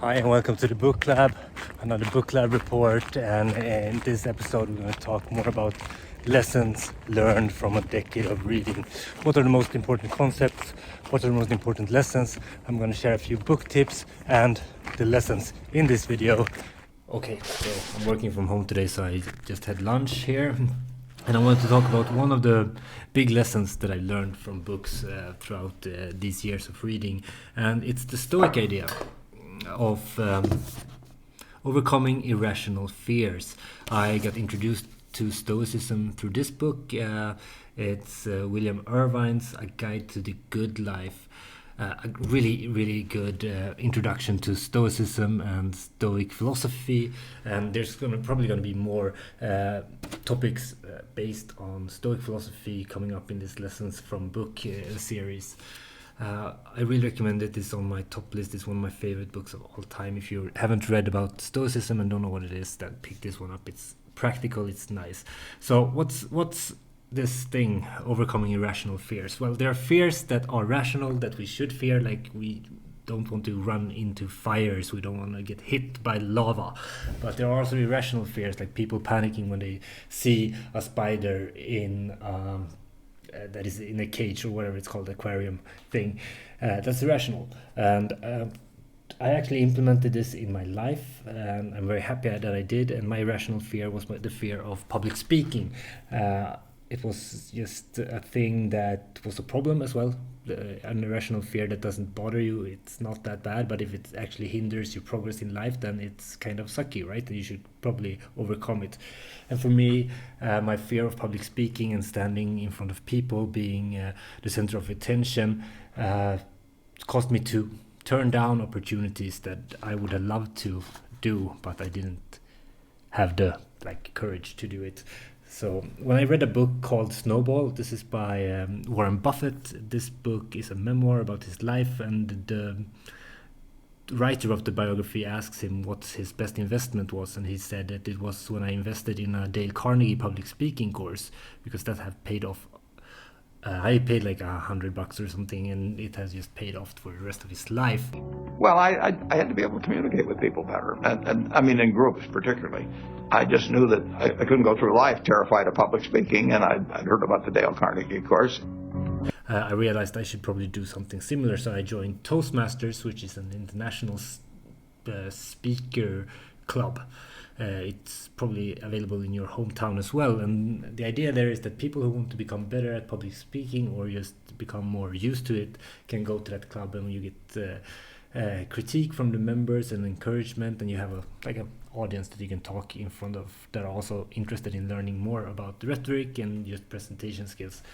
Hi and welcome to the Book Lab, another BookLab report, and in this episode we're going to talk more about lessons learned from a decade of reading. What are the most important concepts? What are the most important lessons? I'm going to share a few book tips and the lessons in this video. Okay, so I'm working from home today, so I just had lunch here. And I want to talk about one of the big lessons that I learned from books throughout these years of reading, and it's the Stoic idea of overcoming irrational fears. I got introduced to Stoicism through this book. It's William Irvine's A Guide to the Good Life. A really good introduction to Stoicism and Stoic philosophy, and there's probably going to be more topics based on Stoic philosophy coming up in this Lessons from Book series. I really recommend it. It's on my top list. It's one of my favorite books of all time. If you haven't read about Stoicism and don't know what it is, then pick this one up. It's practical, it's nice. So what's this thing, overcoming irrational fears? Well, there are fears that are rational, that we should fear, like we don't want to run into fires, we don't want to get hit by lava. But there are also irrational fears, like people panicking when they see a spider in that is in a cage or whatever it's called, aquarium thing. That's irrational, and I actually implemented this in my life, and I'm very happy that I did. And my irrational fear was the fear of public speaking. It was just a thing that was a problem as well. An irrational fear that doesn't bother you, it's not that bad, but if it actually hinders your progress in life, then it's kind of sucky, right? And you should probably overcome it. And for me, my fear of public speaking and standing in front of people, being the center of attention, caused me to turn down opportunities that I would have loved to do, but I didn't have the courage to do it. So when I read a book called Snowball, this is by Warren Buffett. This book is a memoir about his life, and the writer of the biography asks him what his best investment was, and he said that it was when I invested in a Dale Carnegie public speaking course, because that have paid off. I paid like $100 or something, and it has just paid off for the rest of his life. Well, I had to be able to communicate with people better, and I mean in groups particularly. I just knew that I couldn't go through life terrified of public speaking, and I'd heard about the Dale Carnegie course. I realized I should probably do something similar, so I joined Toastmasters, which is an international speaker club. It's probably available in your hometown as well, and the idea there is that people who want to become better at public speaking or just become more used to it can go to that club, and you get critique from the members and encouragement, and you have an audience that you can talk in front of that are also interested in learning more about the rhetoric and just presentation skills.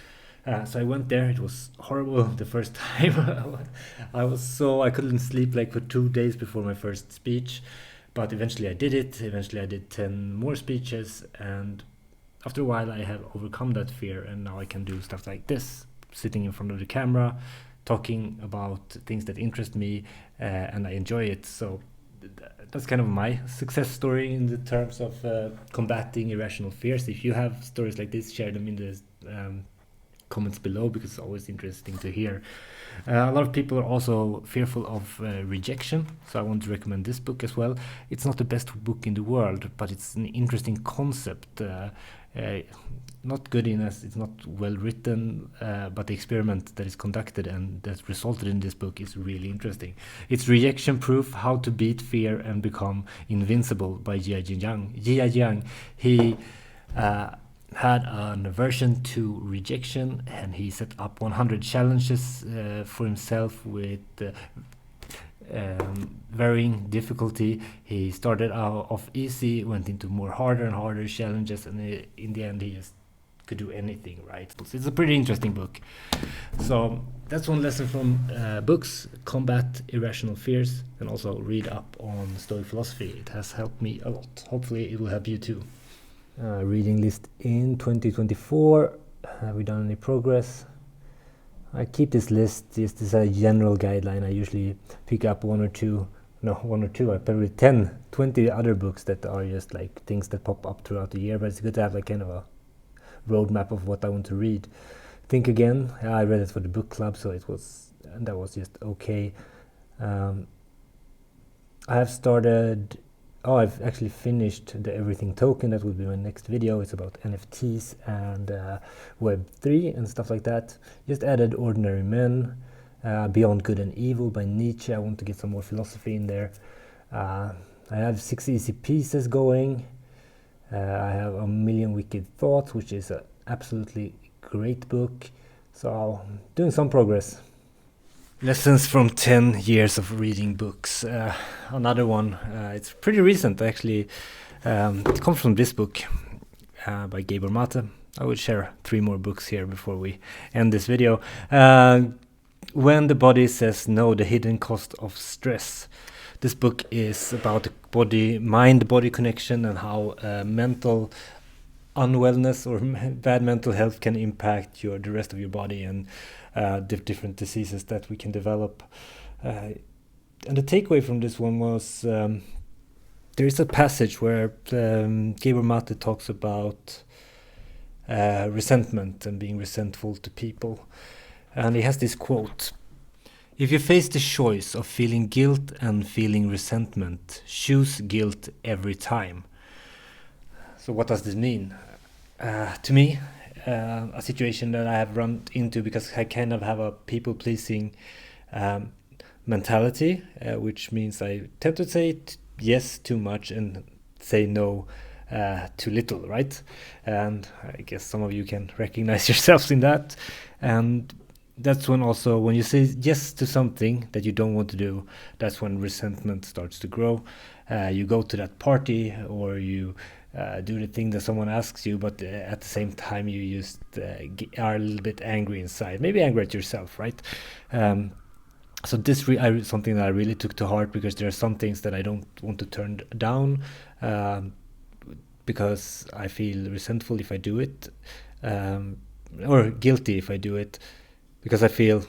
So I went there. It was horrible the first time. I couldn't sleep for 2 days before my first speech. But eventually I did it. Eventually I did 10 more speeches, and after a while I have overcome that fear, and now I can do stuff like this, sitting in front of the camera, talking about things that interest me, and I enjoy it. So that's kind of my success story in the terms of combating irrational fears. If you have stories like this, share them in the comments below, because it's always interesting to hear. A lot of people are also fearful of rejection, so I want to recommend this book as well. It's not the best book in the world, but it's an interesting concept. Not good in as it's not well written, but the experiment that is conducted and that resulted in this book is really interesting. It's Rejection Proof: How to Beat Fear and Become Invincible by Jia Jiang. He had an aversion to rejection, and he set up 100 challenges for himself with varying difficulty. He started off easy, went into more harder and harder challenges, and in the end he just could do anything, right? It's a pretty interesting book. So that's one lesson from books: combat irrational fears, and also read up on Stoic philosophy. It has helped me a lot. Hopefully it will help you too. Reading list in 2024. Have we done any progress? I keep this list. This is a general guideline. I usually pick up one or two, I probably 10, 20 other books that are just like things that pop up throughout the year, but it's good to have like kind of a roadmap of what I want to read. Think Again, I read it for the book club, so that was just okay. I have started, I've actually finished the Everything token. That will be my next video. It's about NFTs and Web3 and stuff like that. Just added Ordinary Men, Beyond Good and Evil by Nietzsche. I want to get some more philosophy in there. I have 6 Easy Pieces going. I have A Million Wicked Thoughts, which is an absolutely great book. So doing some progress. Lessons from 10 years of reading books. Another one, it's pretty recent actually. It comes from this book by Gabor Mate. I will share 3 more books here before we end this video. When the Body Says No, The Hidden Cost of Stress. This book is about the mind-body connection and how mental unwellness or bad mental health can impact the rest of your body and different diseases that we can develop. And the takeaway from this one was there is a passage where Gabor Mate talks about resentment and being resentful to people. And he has this quote: "If you face the choice of feeling guilt and feeling resentment, choose guilt every time." So what does this mean? To me, a situation that I have run into because I kind of have a people-pleasing mentality, which means I tend to say yes too much and say no too little, right? And I guess some of you can recognize yourselves in that. And that's when also, when you say yes to something that you don't want to do, that's when resentment starts to grow. You go to that party, or you do the thing that someone asks you, but at the same time you just are a little bit angry inside, maybe angry at yourself, right? So this is something that I really took to heart, because there are some things that I don't want to turn down because I feel resentful if I do it, or guilty if I do it, because I feel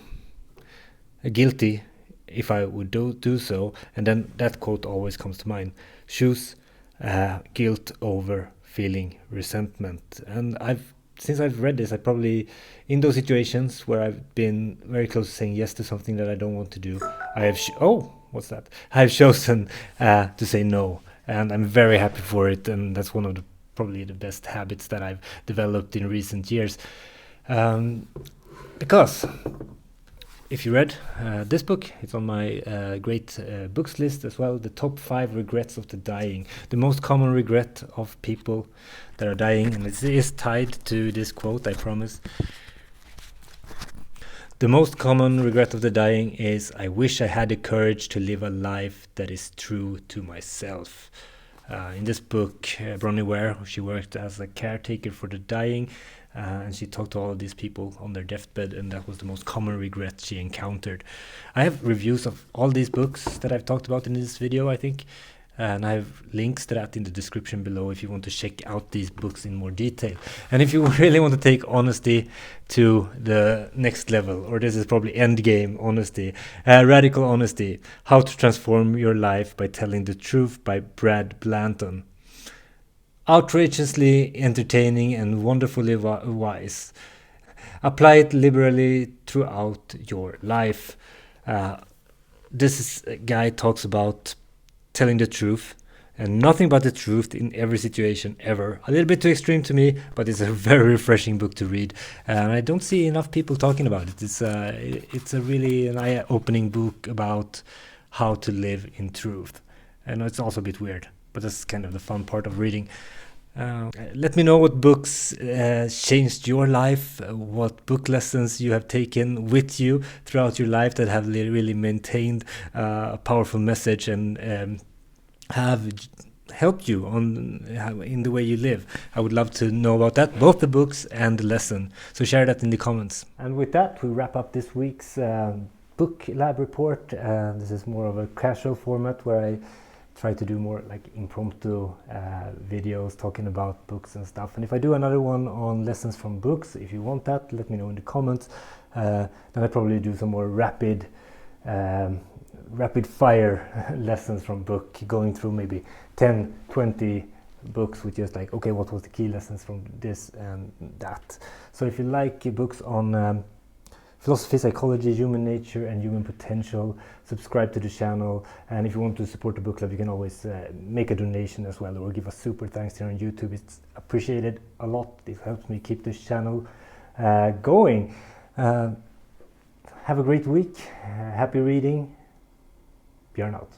guilty if I would do so. And then that quote always comes to mind: choose guilt over feeling resentment. And since I've read this, I probably, in those situations where I've been very close to saying yes to something that I don't want to do, I have I've chosen to say no, and I'm very happy for it. And that's one of probably the best habits that I've developed in recent years. Because if you read this book, it's on my great books list as well, The Top 5 Regrets of the Dying. The most common regret of people that are dying, and it is tied to this quote, I promise. The most common regret of the dying is, "I wish I had the courage to live a life that is true to myself." In this book, Bronnie Ware, she worked as a caretaker for the dying, and she talked to all of these people on their deathbed, and that was the most common regret she encountered. I have reviews of all these books that I've talked about in this video, I think, and I have links to that in the description below if you want to check out these books in more detail. And if you really want to take honesty to the next level, or this is probably end game honesty, Radical Honesty: How to Transform Your Life by Telling the Truth by Brad Blaton. Outrageously entertaining and wonderfully wise. Apply it liberally throughout your life. This guy talks about telling the truth and nothing but the truth in every situation ever. A little bit too extreme to me, but it's a very refreshing book to read, and I don't see enough people talking about it. It's a really an eye-opening book about how to live in truth. And it's also a bit weird, but that's kind of the fun part of reading. Let me know what books changed your life, what book lessons you have taken with you throughout your life that have really maintained a powerful message and have helped you in the way you live. I would love to know about that, both the books and the lesson. So share that in the comments. And with that, we wrap up this week's BookLab Report. This is more of a casual format where I try to do more like impromptu videos talking about books and stuff. And if I do another one on lessons from books, if you want that, let me know in the comments. Then I probably do some more rapid fire lessons from book, going through maybe 10-20 books with just like, okay, what was the key lessons from this and that. So if you like books on philosophy, psychology, human nature, and human potential. Subscribe to the channel, and if you want to support the book club, you can always make a donation as well, or give us super thanks here on YouTube. It's appreciated a lot. It helps me keep this channel going. Have a great week. Happy reading. Björn out.